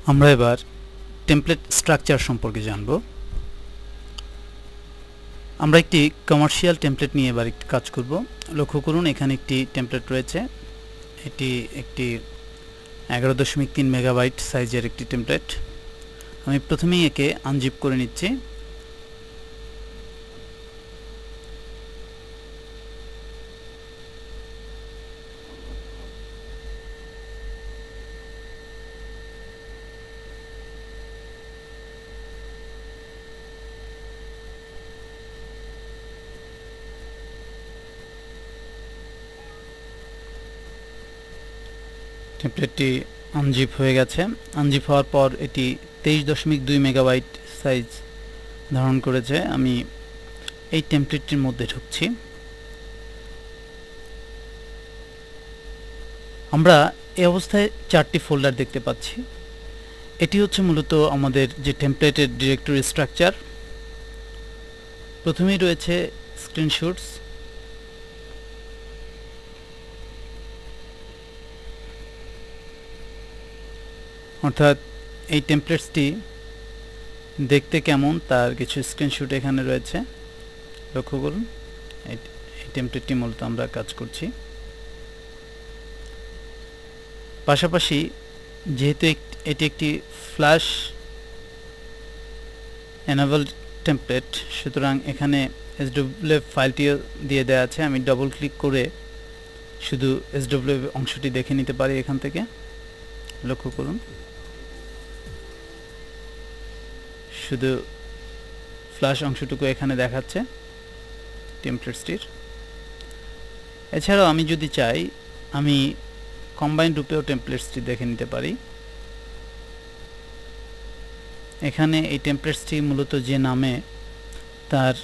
আমরা এবার template structure সম্পর্কে জানব। আমরা একটি কমার্শিয়াল টেমপ্লেট নিয়ে এবার একটি কাজ করব। লক্ষ্য করুন এখানে একটি টেমপ্লেট রয়েছে। এটি একটি 11.3 মেগাবাইট সাইজের একটি টেমপ্লেট। আমি প্রথমেই একে আনজিপ করে নিচ্ছি। টেমপ্লেটটি আনজিপ হয়ে গেছে। আনজিপ হওয়ার পর এটি 23.2 মেগাবাইট সাইজ ধারণ করেছে। আমি এই টেমপ্লেটটির মধ্যে ঢুকছি। আমরা এই অবস্থায় 4টি ফোল্ডার দেখতে পাচ্ছি। এটি হচ্ছে মূলত আমাদের যে টেমপ্লেটের ডিরেক্টরি স্ট্রাকচার। প্রথমেই রয়েছে স্ক্রিনশটস, অর্থাৎ এই টেমপ্লেটসটি দেখতে কেমন তার কিছু স্ক্রিনশট এখানে রয়েছে। লক্ষ্য করুন এই টেমপ্লেটটি মূলত আমরা কাজ করছি। পাশাপাশি যেহেতু এটি একটি ফ্ল্যাশ এনেবলড টেমপ্লেট, সুতরাং এখানে SWF ফাইলটিও দিয়ে দেওয়া আছে। আমি ডবল ক্লিক করে শুধু SWF অংশটি দেখে নিতে পারি এখান থেকে। লক্ষ্য করুন শুধু ফ্ল্যাশ অংশটুকু এখানে দেখাচ্ছে টেমপ্লেটসটির। এছাড়াও আমি যদি চাই আমি কম্বাইন্ড রূপেও টেমপ্লেটসটি দেখে নিতে পারি। এখানে এই টেমপ্লেটসটি মূলত যে নামে, তার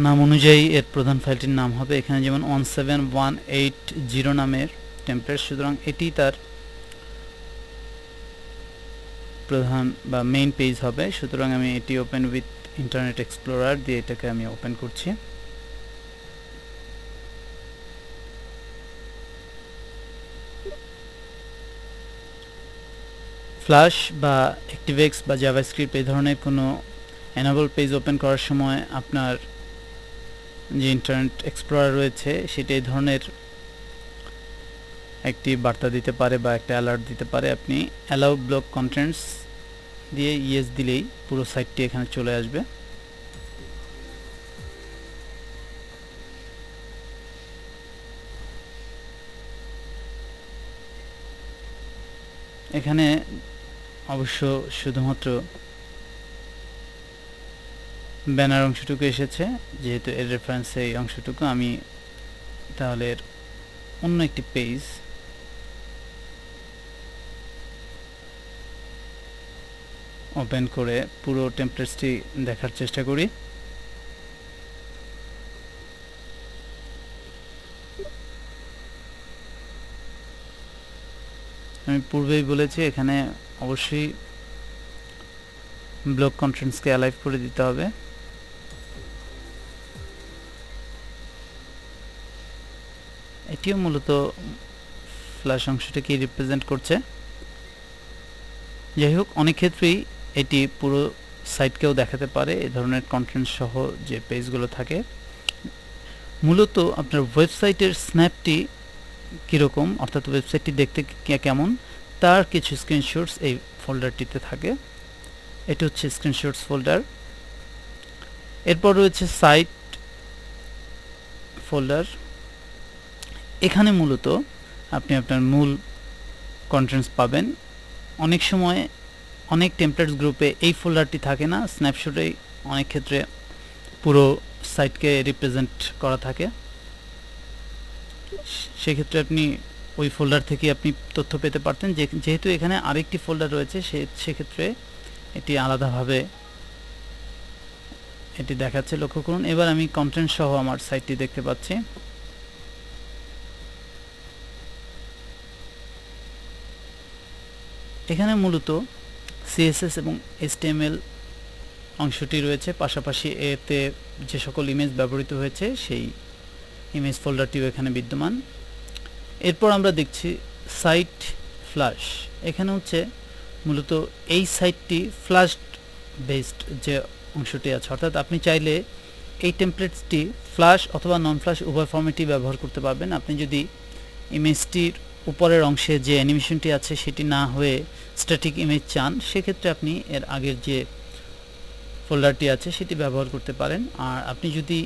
নাম অনুযায়ী এর প্রধান ফাইলটির নাম হবে। এখানে যেমন 17180 নামের টেমপ্লেট, সুতরাং এটি তার প্রধান বা মেইন পেজ হবে। সুতরাং আমি এটি ওপেন উইথ ইন্টারনেট এক্সপ্লোরার দিয়ে এটাকে আমি ওপেন করছি। ফ্ল্যাশ বা অ্যাক্টিভএক্স বা জাভাস্ক্রিপ্ট এই ধরনের কোনো এনেবল পেজ ওপেন করার সময় আপনার যে ইন্টারনেট এক্সপ্লোরার রয়েছে সেটা এই ধরনের একটি বার্তা দিতে পারে বা একটা অ্যালার্ট দিতে পারে। আপনি অ্যালাউ ব্লক কন্টেন্টস দিয়ে ইয়েস দিলেই পুরো সাইটটি এখানে চলে আসবে। এখানে অবশ্য শুধুমাত্র ব্যানার অংশটুকু এসেছে, যেহেতু এর রেফারেন্সে এই অংশটুকু। আমি তাহলে এর অন্য একটি পেজ ওপেন করে পুরো টেমপ্লেটসটি দেখার চেষ্টা করি। আমি পূর্বেই বলেছি এখানে অবশ্যই ব্লক কন্টেন্টসকে অ্যালাইভ করে দিতে হবে। এটিও মূলত ফ্ল্যাশ অংশটাকে রিপ্রেজেন্ট করছে। যাই হোক, অনেক ক্ষেত্রেই এটি পুরো সাইটকেও দেখাতে পারে এই ধরনের কন্টেন্ট সহ যে পেজগুলো থাকে। মূলত আপনার ওয়েবসাইটের স্ন্যাপটি কীরকম, অর্থাৎ ওয়েবসাইটটি দেখতে কেমন, তার কিছু স্ক্রিনশটস এই ফোল্ডারটিতে থাকে। এটি হচ্ছে স্ক্রিনশটস ফোল্ডার। এরপর রয়েছে সাইট ফোল্ডার। এখানে মূলত আপনি আপনার মূল কন্টেন্টস পাবেন। অনেক সময় অনেক টেমপ্লেটস গ্রুপে এই ফোল্ডারটি থাকে না, স্ন্যাপশটেই অনেক ক্ষেত্রে পুরো সাইটকে রিপ্রেজেন্ট করা থাকে। সেক্ষেত্রে আপনি ওই ফোল্ডার থেকে আপনি তথ্য পেতে পারতেন। যেহেতু এখানে আরেকটি ফোল্ডার রয়েছে, সেক্ষেত্রে এটি আলাদাভাবে এটি দেখাচ্ছে। লক্ষ্য করুন এবার আমি কন্টেন্ট সহ আমার সাইটটি দেখতে পাচ্ছি। এখানে মূলত CSS এবং HTML অংশটি রয়েছে, পাশাপাশি এতে যে সকল ইমেজ ব্যবহৃত হয়েছে সেই ইমেজ ফোল্ডারটিও এখানে বিদ্যমান। এরপর আমরা দেখছি সাইট ফ্ল্যাশ, এখানে হচ্ছে মূলত এই সাইটটি ফ্ল্যাশ বেসড যে অংশটি আছে, অর্থাৎ আপনি চাইলে এই টেমপ্লেটসটি ফ্ল্যাশ অথবা নন ফ্ল্যাশ উভয় ফরম্যাটই ব্যবহার করতে পারবেন। আপনি যদি ইমেজটির উপরের অংশে যে অ্যানিমেশনটি আছে সেটি না হয়ে স্ট্যাটিক ইমেজ চান, সেক্ষেত্রে আপনি এর আগের যে ফোল্ডারটি আছে সেটি ব্যবহার করতে পারেন। আর আপনি যদি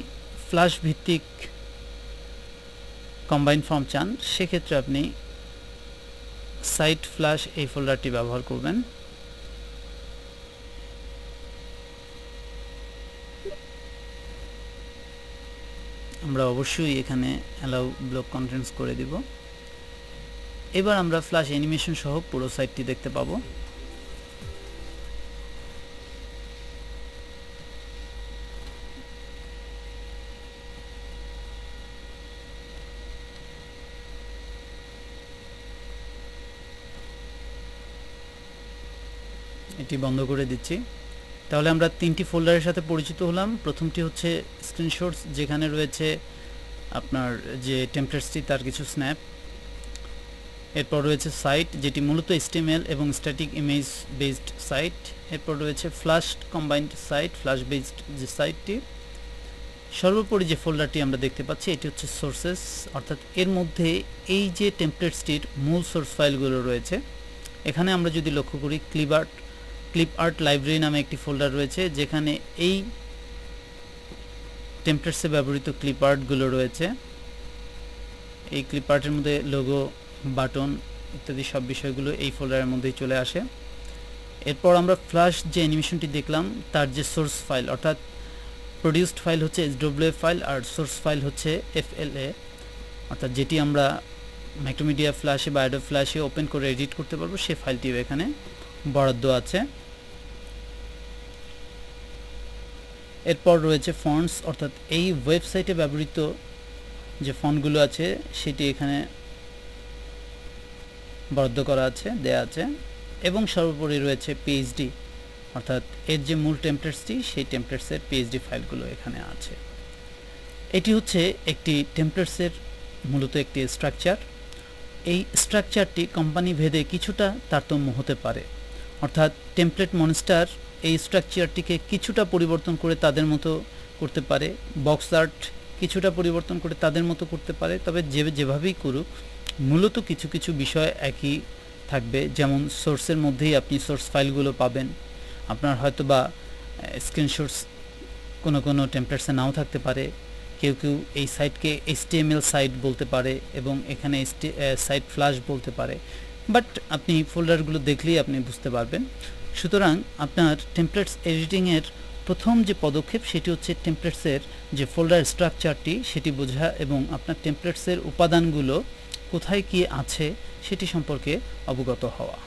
ফ্ল্যাশ ভিত্তিক কম্বাইন ফর্ম চান, সেক্ষেত্রে আপনি সাইট ফ্ল্যাশ এই ফোল্ডারটি ব্যবহার করবেন। আমরা অবশ্যই এখানে অ্যালাউ ব্লক কন্টেন্টস করে দিব। এবার আমরা ফ্ল্যাশ অ্যানিমেশন সহ পুরো সাইটটি দেখতে পাবো। এটি বন্ধ করে দিচ্ছি। তাহলে আমরা তিনটি ফোল্ডারের সাথে পরিচিত হলাম। প্রথমটি হচ্ছে স্ক্রিনশটস, যেখানে রয়েছে আপনার যে টেমপ্লেটসটি তার কিছু স্ন্যাপ। এরপর রয়েছে সাইট, যেটি মূলত HTML এবং স্ট্যাটিক ইমেজ বেসড সাইট। এরপর রয়েছে flash combined site, flash based যে সাইটটি। সর্বোপরি যে ফোল্ডারটি আমরা দেখতে পাচ্ছি এটি হচ্ছে সোর্সেস, অর্থাৎ এর মধ্যে এই যে টেমপ্লেটসটির মূল সোর্স ফাইলগুলো রয়েছে। এখানে আমরা যদি লক্ষ্য করি ক্লিপ আর্ট লাইব্রেরি নামে একটি ফোল্ডার রয়েছে, যেখানে এই টেমপ্লেটসে ব্যবহৃত ক্লিপ আর্টগুলো রয়েছে। এই ক্লিপ আর্টের মধ্যে লোগো, বাটন ইত্যাদি সব বিষয়গুলো এই ফোল্ডারের মধ্যেই চলে আসে। এরপর আমরা ফ্ল্যাশ যে অ্যানিমেশনটি দেখলাম তার যে সোর্স ফাইল, অর্থাৎ প্রডিউসড ফাইল হচ্ছে SWF ফাইল আর সোর্স ফাইল হচ্ছে FLA, অর্থাৎ যেটি আমরা ম্যাক্রোমিডিয়া ফ্ল্যাশে বা অ্যাডোব ফ্ল্যাশে ওপেন করে এডিট করতে পারবো, সেই ফাইলটিও এখানে বরাদ্দ আছে। এরপর রয়েছে ফন্টস, অর্থাৎ এই ওয়েবসাইটে ব্যবহৃত যে ফন্টগুলো আছে সেটি এখানে বরাদ্দ করা আছে, দেয়া আছে। এবং সর্বোপরি রয়েছে PHD, অর্থাৎ এর যে মূল টেমপ্লেটসটি সেই টেমপ্লেটসের PHD ফাইলগুলো এখানে আছে। এটি হচ্ছে একটি টেমপ্লেটসের মূলত একটি স্ট্রাকচার। এই স্ট্রাকচারটি কোম্পানি ভেদে কিছুটা তারতম্য হতে পারে, অর্থাৎ টেমপ্লেট মনস্টার এই স্ট্রাকচারটিকে কিছুটা পরিবর্তন করে তাদের মতো করতে পারে, বক্স আর্ট কিছুটা পরিবর্তন করে তাদের মতো করতে পারে। তবে যেভাবেই করুক মূলত কিছু কিছু বিষয় একই থাকবে। যেমন সোর্সের মধ্যেই আপনি সোর্স ফাইলগুলো পাবেন। আপনার হয়তো বা স্ক্রিনশটস কোনো টেমপ্লেটসে নাও থাকতে পারে। কেউ এই সাইটকে HTML সাইট বলতে পারে এবং এখানে সাইট ফ্ল্যাশ বলতে পারে, বাট আপনি ফোল্ডারগুলো দেখলেই আপনি বুঝতে পারবেন। সুতরাং আপনার টেমপ্লেটস এডিটিংয়ের প্রথম যে পদক্ষেপ সেটি হচ্ছে টেমপ্লেটসের যে ফোল্ডার স্ট্রাকচারটি সেটি বোঝা এবং আপনার টেমপ্লেটসের উপাদানগুলো কোথায় কি আছে সেটি সম্পর্কে অবগত হওয়া।